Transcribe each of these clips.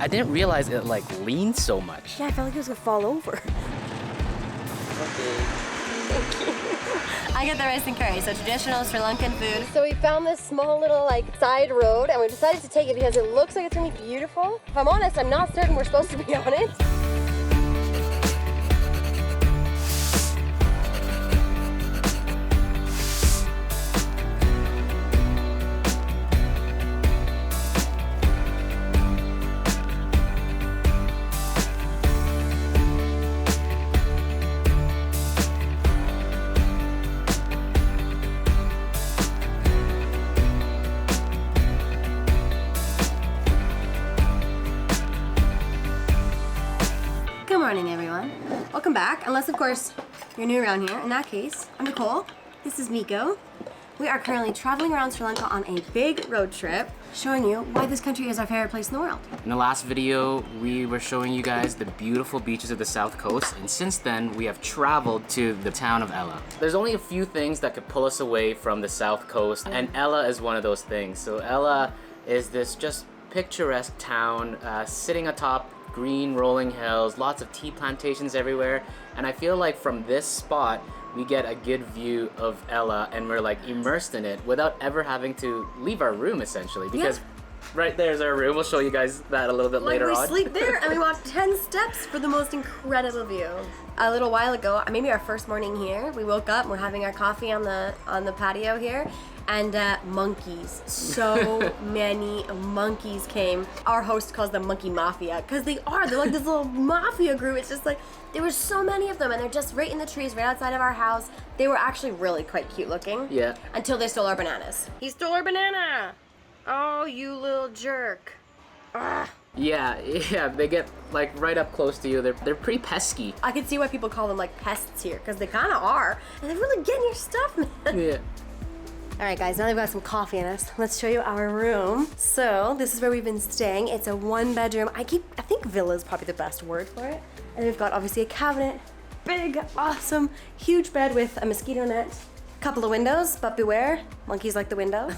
I didn't realize it like leaned so much. Yeah, I felt like it was gonna fall over. Okay. Thank you. I get the rice and curry, so traditional Sri Lankan food. So we found this small little like side road and we decided to take it because it looks like it's gonna be beautiful. If I'm honest, I'm not certain we're supposed to be on it. Good morning, everyone. Welcome back, unless of course you're new around here. In that case, I'm Nicole. This is Miko. We are currently traveling around Sri Lanka on a big road trip, showing you why this country is our favorite place in the world. In the last video, we were showing you guys the beautiful beaches of the south coast, and since then, we have traveled to the town of Ella. There's only a few things that could pull us away from the south coast, and Ella is one of those things. So Ella is this just picturesque town sitting atop green rolling hills, lots of tea plantations everywhere, and I feel like from this spot we get a good view of Ella and we're like immersed in it without ever having to leave our room essentially, because right there's our room. We'll show you guys that a little bit later on. We sleep there and we walk 10 steps for the most incredible view. A little while ago, maybe our first morning here, we woke up and we're having our coffee on the patio here. And monkeys, so many monkeys came. Our host calls them monkey mafia, because they're like this little mafia group. It's just like, there were so many of them and they're just right in the trees, right outside of our house. They were actually really quite cute looking. Yeah. Until they stole our bananas. He stole our banana! Oh, you little jerk. Ugh. Yeah, they get like right up close to you. They're pretty pesky. I can see why people call them like pests here, because they kind of are. And they're really getting your stuff, man. Yeah. All right, guys, now they've got some coffee in us. Let's show you our room. So this is where we've been staying. It's a 1-bedroom. I think villa is probably the best word for it. And we've got obviously a cabinet, big, awesome, huge bed with a mosquito net, couple of windows, but beware, monkeys like the windows.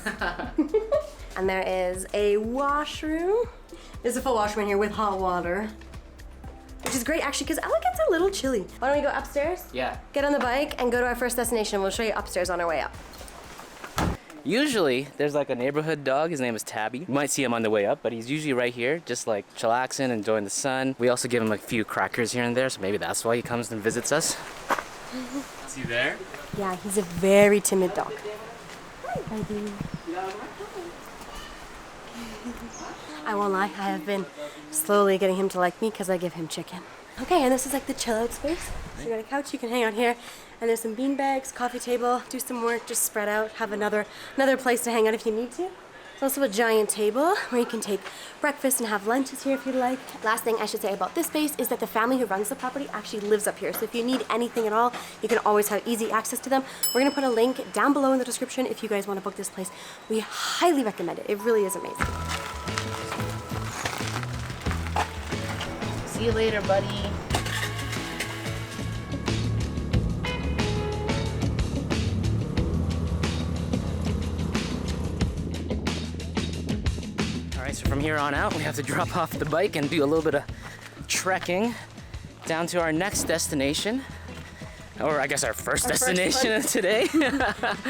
And there is a washroom. There's a full washroom in here with hot water, which is great actually, because Ella gets a little chilly. Why don't we go upstairs? Yeah. Get on the bike and go to our first destination. We'll show you upstairs on our way up. Usually, there's like a neighborhood dog. His name is Tabby. You might see him on the way up, but he's usually right here, just like chillaxing, enjoying the sun. We also give him a few crackers here and there, so maybe that's why he comes and visits us. Is he there? Yeah, he's a very timid dog. Hi, baby. I won't lie, I have been slowly getting him to like me because I give him chicken. Okay, and this is like the chill out space. So you got a couch, you can hang out here. And there's some bean bags, coffee table, do some work, just spread out, have another place to hang out if you need to. There's also a giant table where you can take breakfast and have lunches here if you'd like. Last thing I should say about this space is that the family who runs the property actually lives up here. So if you need anything at all, you can always have easy access to them. We're gonna put a link down below in the description if you guys wanna book this place. We highly recommend it. It really is amazing. See you later, buddy. So from here on out, we have to drop off the bike and do a little bit of trekking down to our next destination, or I guess our first destination of today.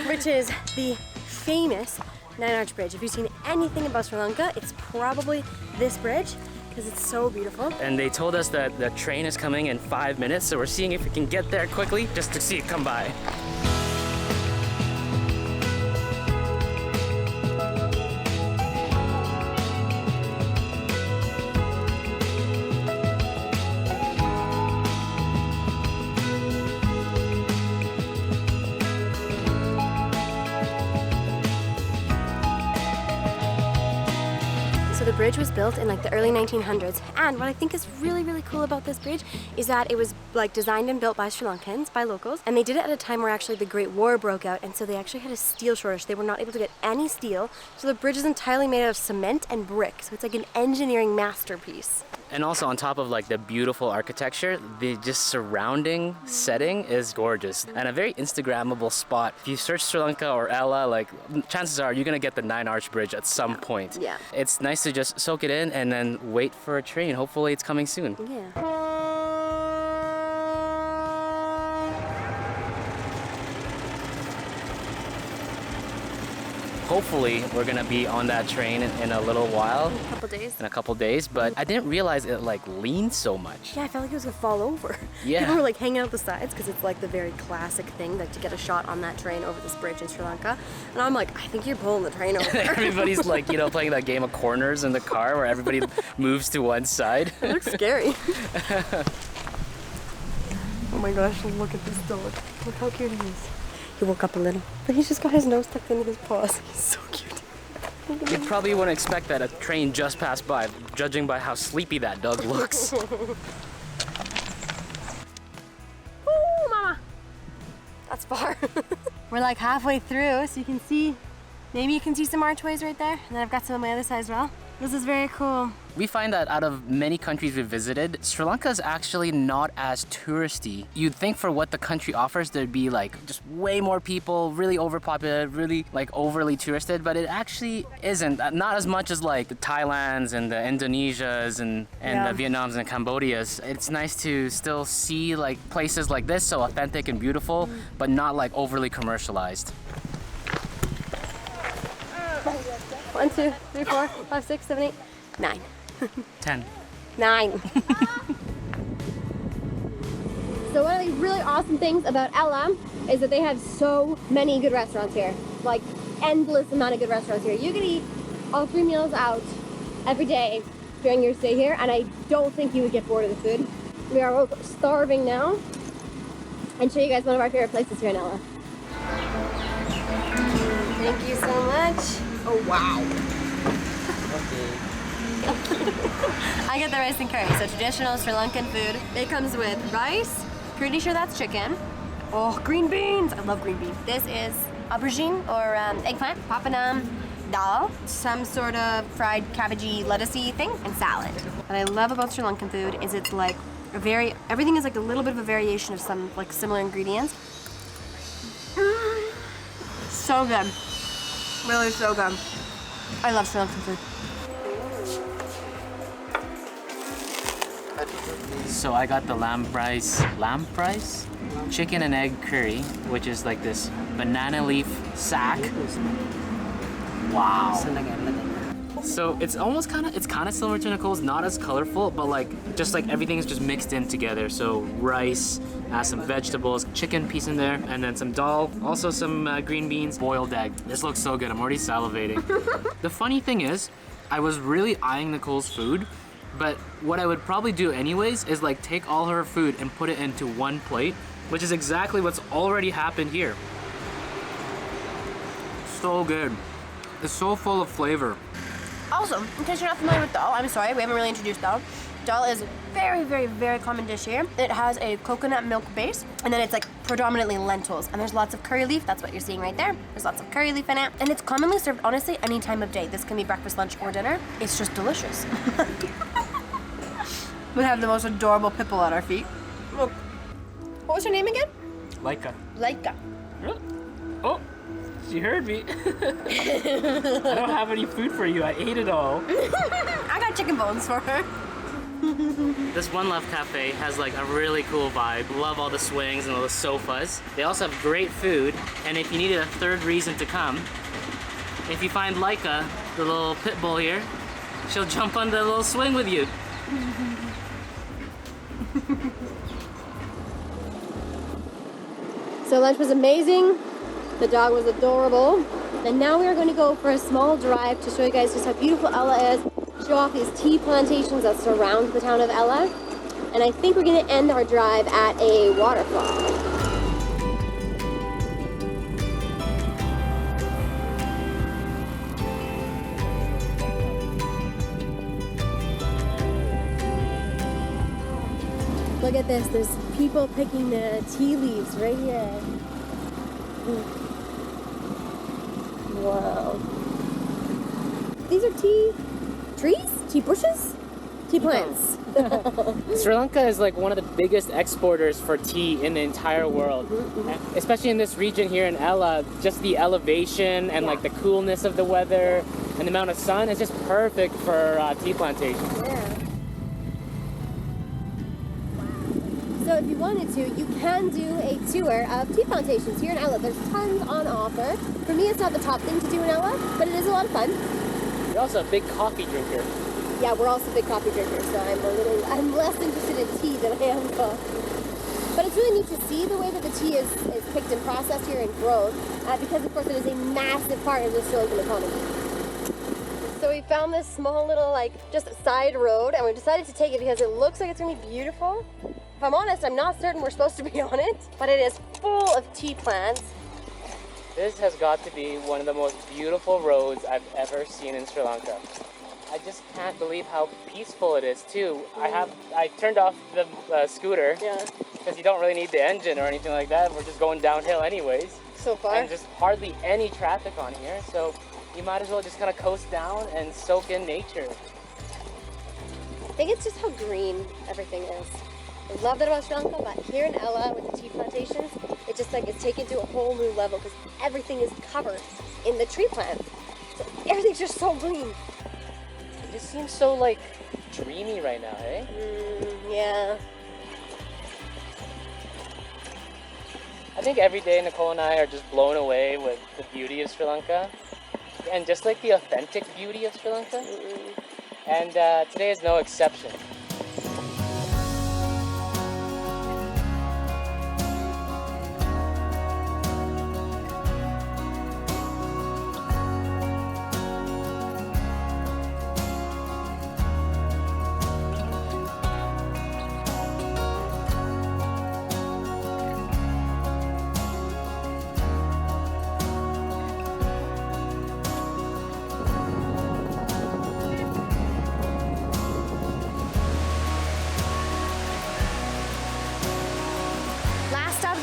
Which is the famous 9-Arch Bridge. If you've seen anything about Sri Lanka, it's probably this bridge, because it's so beautiful. And they told us that the train is coming in 5 minutes, so we're seeing if we can get there quickly just to see it come by. So the bridge was built in like the early 1900s, and what I think is really, really cool about this bridge is that it was like designed and built by Sri Lankans, by locals, and they did it at a time where actually the Great War broke out, and so they actually had a steel shortage. They were not able to get any steel, so the bridge is entirely made out of cement and brick, so it's like an engineering masterpiece. And also on top of like the beautiful architecture, the just surrounding setting is gorgeous and a very Instagrammable spot. If you search Sri Lanka or Ella, like chances are you're gonna get the 9-Arch Bridge at some point. Yeah. It's nice to just soak it in and then wait for a train. Hopefully it's coming soon. Yeah. Hopefully we're gonna be on that train in a little while. In a couple days. In a couple days, but I didn't realize it like leans so much. Yeah, I felt like it was gonna fall over. Yeah. People were like hanging out the sides because it's like the very classic thing, like to get a shot on that train over this bridge in Sri Lanka. And I'm like, I think you're pulling the train over. Everybody's like, you know, playing that game of corners in the car where everybody moves to one side. It looks scary. Oh my gosh, look at this dog. Look how cute he is. He woke up a little, but he's just got his nose tucked into his paws. He's so cute. You probably wouldn't expect that a train just passed by, judging by how sleepy that dog looks. Oh, mama. That's far. We're like halfway through, so you can see, maybe you can see some archways right there. And then I've got some on my other side as well. This is very cool. We find that out of many countries we've visited, Sri Lanka is actually not as touristy. You'd think for what the country offers, there'd be like just way more people, really overpopulated, really like overly touristed, but it actually isn't. Not as much as like the Thailands and the Indonesias and the Vietnams and Cambodias. It's nice to still see like places like this, so authentic and beautiful, but not like overly commercialized. 1, 2, 3, 4, 5, 6, 7, 8, 9. 10. 9. So one of the really awesome things about Ella is that they have so many good restaurants here. Like endless amount of good restaurants here. You can eat all 3 meals out every day during your stay here, and I don't think you would get bored of the food. We are both starving now, and show you guys one of our favorite places here in Ella. Thank you so much. Oh wow. I get the rice and curry, so traditional Sri Lankan food. It comes with rice, pretty sure that's chicken. Oh, green beans! I love green beans. This is aubergine or eggplant, papanam, dal, some sort of fried cabbagey, lettucey thing, and salad. What I love about Sri Lankan food is it's like everything is like a little bit of a variation of some like similar ingredients. So good. Really so good. I love Sri Lankan food. So I got the lamb rice, chicken and egg curry, which is like this banana leaf sack. Wow. So it's almost kind of similar to Nicole's, not as colorful, but like just like everything is just mixed in together. So rice, some vegetables, chicken piece in there, and then some dal, also some green beans, boiled egg. This looks so good. I'm already salivating. The funny thing is, I was really eyeing Nicole's food, but what I would probably do anyways is like take all her food and put it into one plate, which is exactly what's already happened here. So good. It's so full of flavor. Also, in case you're not familiar with dal, I'm sorry, we haven't really introduced dal. Dal is very, very, very common dish here. It has a coconut milk base, and then it's like predominantly lentils. And there's lots of curry leaf, that's what you're seeing right there. There's lots of curry leaf in it. And it's commonly served, honestly, any time of day. This can be breakfast, lunch, or dinner. It's just delicious. We have the most adorable Pipple at our feet. Look. What was her name again? Laika. Laika. Oh, she heard me. I don't have any food for you. I ate it all. I got chicken bones for her. This One Love Cafe has like a really cool vibe. Love all the swings and all the sofas. They also have great food, and if you needed a third reason to come, if you find Laika, the little pit bull here, she'll jump on the little swing with you. So lunch was amazing. The dog was adorable. And now we are going to go for a small drive to show you guys just how beautiful Ella is. Show off these tea plantations that surround the town of Ella. And I think we're going to end our drive at a waterfall. Look at this, there's people picking the tea leaves right here. Wow. These are tea trees? Tea bushes? Tea plants. Sri Lanka is like one of the biggest exporters for tea in the entire world. Especially in this region here in Ella, just the elevation and like the coolness of the weather. And the amount of sun is just perfect for tea plantations. Yeah. So if you wanted to, you can do a tour of tea plantations here in Ella. There's tons on offer. For me, it's not the top thing to do in Ella, but it is a lot of fun. You're also a big coffee drinker. Yeah, we're also big coffee drinkers, so I'm less interested in tea than I am coffee. But it's really neat to see the way that the tea is picked and processed here and grown, because of course it is a massive part of the Sri Lankan economy. So we found this small little, just side road, and we decided to take it because it looks like it's gonna be beautiful. If I'm honest, I'm not certain we're supposed to be on it, but it is full of tea plants. This has got to be one of the most beautiful roads I've ever seen in Sri Lanka. I just can't believe how peaceful it is too. I turned off the scooter because you don't really need the engine or anything like that. We're just going downhill anyways. So far. And just hardly any traffic on here, so you might as well just kind of coast down and soak in nature. I think it's just how green everything is. I love that about Sri Lanka, but here in Ella with the tea plantations, it's just it's taken to a whole new level because everything is covered in the tree plants. So everything's just so green. It just seems so dreamy right now, eh? Yeah. I think every day Nicole and I are just blown away with the beauty of Sri Lanka and just the authentic beauty of Sri Lanka. And today is no exception.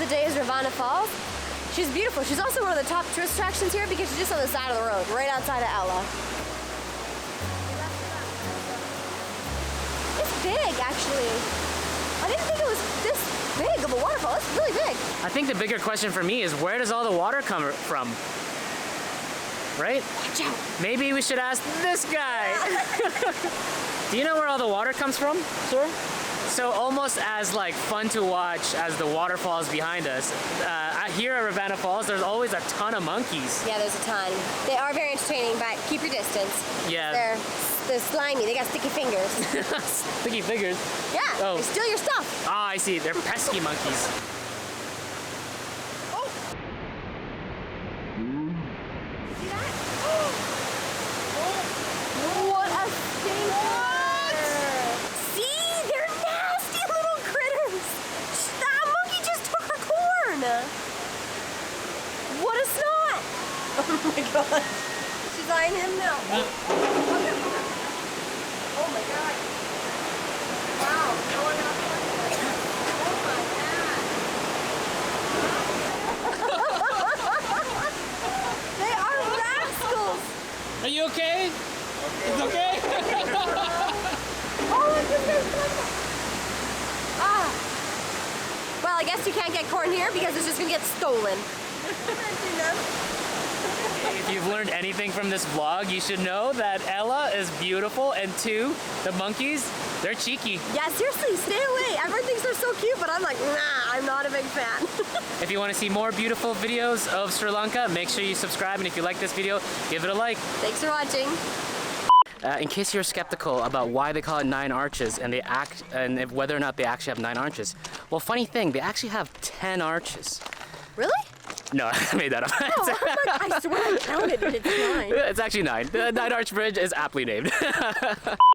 Today is Ravana Falls. She's beautiful. She's also one of the top tourist attractions here because she's just on the side of the road, right outside of Ella. It's big, actually. I didn't think it was this big of a waterfall. It's really big. I think the bigger question for me is where does all the water come from? Right? Watch out. Maybe we should ask this guy. Do you know where all the water comes from, sir? So almost as fun to watch as the waterfalls behind us, here at Ravana Falls, there's always a ton of monkeys. Yeah, there's a ton. They are very entertaining, but keep your distance. Yeah. They're slimy. They got sticky fingers. Sticky fingers? Yeah, Oh. they steal your stuff. Ah, I see. They're pesky monkeys. Oh. See that? What a stinker! See? They're nasty little critters! That monkey just took her corn! What a snot! Oh my god. She's eyeing him now. Oh my god. Wow. No one else wants it. Oh my god. They are rascals! Are you okay? It's okay? Oh, it's just ah. Well, I guess you can't get corn here because it's just gonna get stolen. If you've learned anything from this vlog, you should know that Ella is beautiful, and two, the monkeys, they're cheeky. Yeah, seriously, stay away. Everyone thinks they're so cute, but I'm like, nah, I'm not a big fan. If you want to see more beautiful videos of Sri Lanka, make sure you subscribe, and if you like this video, give it a like. Thanks for watching. In case you're skeptical about why they call it 9 arches and whether or not they actually have 9 arches, well, funny thing, they actually have 10 arches. Really? No, I made that up. Oh, I swear I counted, but it's 9. It's actually 9. The 9 Arch Bridge is aptly named.